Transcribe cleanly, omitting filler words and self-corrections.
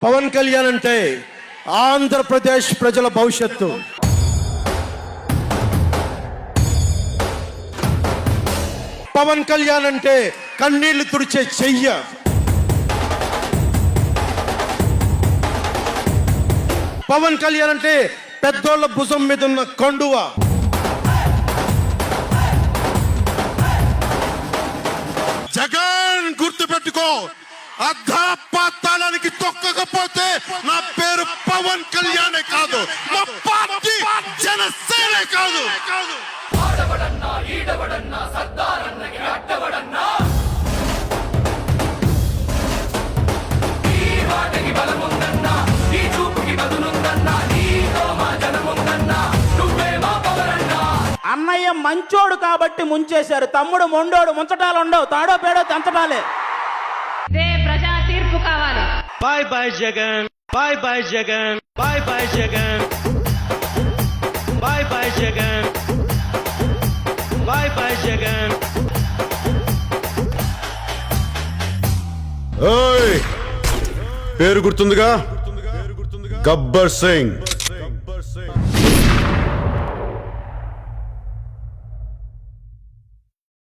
పవన్ కళ్యాణ్ అంటే ఆంధ్రప్రదేశ్ ప్రజల భవిష్యత్తు. పవన్ కళ్యాణ్ అంటే కన్నీళ్లు తుడిచే చెయ్య. పవన్ కళ్యాణ్ అంటే పెద్దోళ్ళ భుజం మీద ఉన్న కండువ. జగన్ గుర్తుపెట్టుకో, అర్ధపాతాళానికి తొక్కకపోతే నా పేరు పవన్ కళ్యాణే కాదు, మా పార్టీ జనసేనే కాదు. అన్నయ్య మంచోడు కాబట్టి ముంచేశారు, తమ్ముడు మొండోడు, ముంచటాలు ఉండవు, తాడో పేడో తెంచటాలే. ఇదే ప్రజా తీర్పు కావాలి. Bye bye Jagan, bye bye Jagan, bye bye Jagan, bye bye Jagan, bye bye Jagan. పేరు గుర్తుందిగా, గబ్బర్ సింగ్.